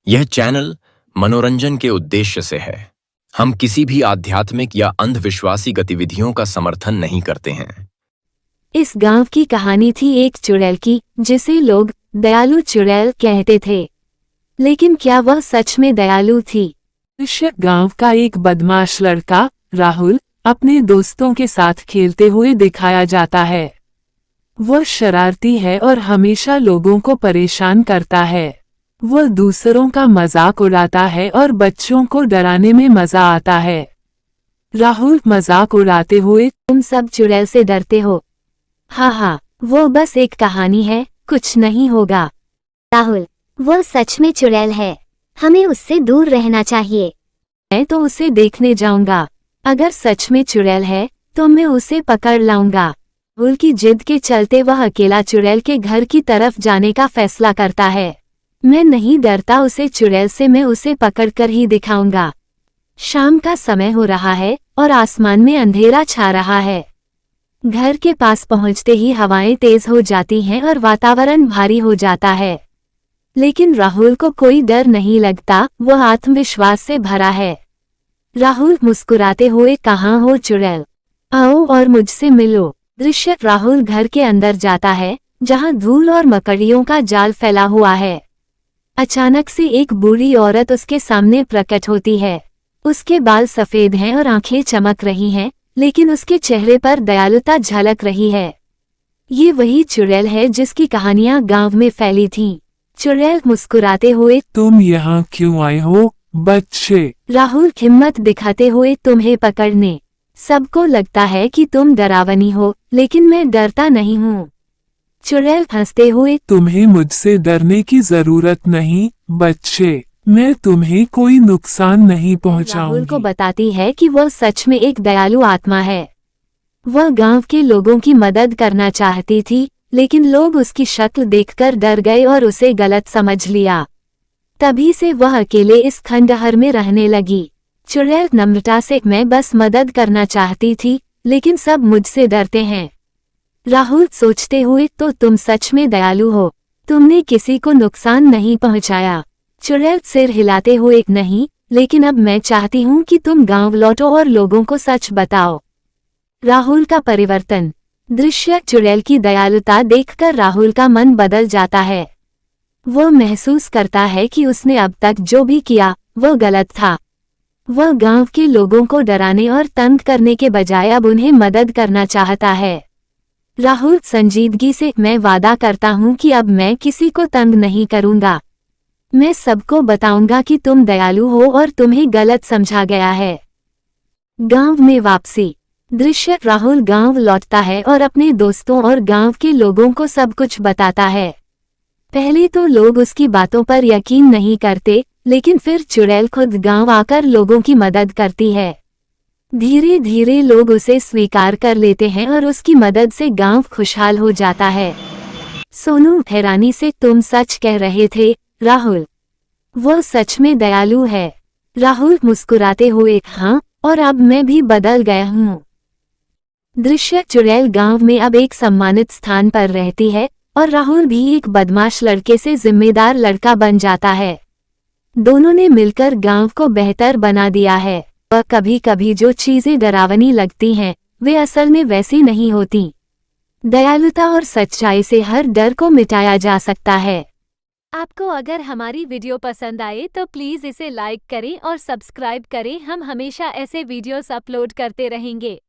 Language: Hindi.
यह चैनल मनोरंजन के उद्देश्य से है। हम किसी भी आध्यात्मिक या अंधविश्वासी गतिविधियों का समर्थन नहीं करते हैं। इस गांव की कहानी थी एक चुड़ैल की, जिसे लोग दयालु चुड़ैल कहते थे। लेकिन क्या वह सच में दयालु थी? इस गांव का एक बदमाश लड़का राहुल अपने दोस्तों के साथ खेलते हुए दिखाया जाता है। वह शरारती है और हमेशा लोगों को परेशान करता है। वह दूसरों का मजाक उड़ाता है और बच्चों को डराने में मजा आता है। राहुल मजाक उड़ाते हुए, तुम सब चुड़ैल से डरते हो? हाँ, वो बस एक कहानी है, कुछ नहीं होगा। राहुल, वो सच में चुड़ैल है, हमें उससे दूर रहना चाहिए। मैं तो उसे देखने जाऊंगा। अगर सच में चुड़ैल है तो मैं उसे पकड़ लाऊंगा। राहुल की जिद के चलते वह अकेला चुड़ैल के घर की तरफ जाने का फैसला करता है। मैं नहीं डरता उसे चुड़ैल से, मैं उसे पकड़कर ही दिखाऊंगा। शाम का समय हो रहा है और आसमान में अंधेरा छा रहा है। घर के पास पहुंचते ही हवाएं तेज हो जाती हैं और वातावरण भारी हो जाता है। लेकिन राहुल को कोई डर नहीं लगता, वह आत्मविश्वास से भरा है। राहुल मुस्कुराते हुए, कहाँ हो चुड़ैल, आओ और मुझसे मिलो। दृश्य राहुल घर के अंदर जाता है, जहां धूल और मकड़ियों का जाल फैला हुआ है। अचानक से एक बूढ़ी औरत उसके सामने प्रकट होती है। उसके बाल सफेद हैं और आंखें चमक रही हैं, लेकिन उसके चेहरे पर दयालुता झलक रही है। ये वही चुड़ैल है जिसकी कहानियां गांव में फैली थीं। चुड़ैल मुस्कुराते हुए, तुम यहाँ क्यों आए हो बच्चे? राहुल हिम्मत दिखाते हुए, तुम्हें पकड़ने। सबको लगता है कि तुम डरावनी हो, लेकिन मैं डरता नहीं हूँ। चुड़ैल हंसते हुए, तुम्हें मुझसे डरने की जरूरत नहीं बच्चे, मैं तुम्हें कोई नुकसान नहीं पहुँचाऊंगी। राहुल को बताती है कि वह सच में एक दयालु आत्मा है। वह गांव के लोगों की मदद करना चाहती थी, लेकिन लोग उसकी शक्ल देखकर डर गए और उसे गलत समझ लिया। तभी से वह अकेले इस खंडहर में रहने लगी। चुड़ैल नम्रता से, मैं बस मदद करना चाहती थी, लेकिन सब मुझसे डरते हैं। राहुल सोचते हुए, तो तुम सच में दयालु हो, तुमने किसी को नुकसान नहीं पहुंचाया। चुड़ैल सिर हिलाते हुए, नहीं, लेकिन अब मैं चाहती हूँ कि तुम गांव लौटो और लोगों को सच बताओ। राहुल का परिवर्तन। दृश्य चुड़ैल की दयालुता देखकर राहुल का मन बदल जाता है। वह महसूस करता है कि उसने अब तक जो भी किया वह गलत था। वह गांव के लोगों को डराने और तंग करने के बजाय अब उन्हें मदद करना चाहता है। राहुल संजीदगी से, मैं वादा करता हूँ कि अब मैं किसी को तंग नहीं करूँगा। मैं सबको बताऊंगा कि तुम दयालु हो और तुम्हें गलत समझा गया है। गांव में वापसी। दृश्य राहुल गांव लौटता है और अपने दोस्तों और गांव के लोगों को सब कुछ बताता है। पहले तो लोग उसकी बातों पर यकीन नहीं करते, लेकिन फिर चुड़ैल खुद गांव आकर लोगों की मदद करती है। धीरे धीरे लोग उसे स्वीकार कर लेते हैं और उसकी मदद से गांव खुशहाल हो जाता है। सोनू हैरानी से, तुम सच कह रहे थे राहुल, वो सच में दयालु है। राहुल मुस्कुराते हुए, हाँ, और अब मैं भी बदल गया हूँ। दृश्य चुड़ैल गांव में अब एक सम्मानित स्थान पर रहती है और राहुल भी एक बदमाश लड़के से जिम्मेदार लड़का बन जाता है। दोनों ने मिलकर गांव को बेहतर बना दिया है। वह कभी कभी जो चीजें डरावनी लगती हैं, वे असल में वैसी नहीं होती। दयालुता और सच्चाई से हर डर को मिटाया जा सकता है। आपको अगर हमारी वीडियो पसंद आए तो प्लीज़ इसे लाइक करें और सब्सक्राइब करें। हम हमेशा ऐसे वीडियोस अपलोड करते रहेंगे।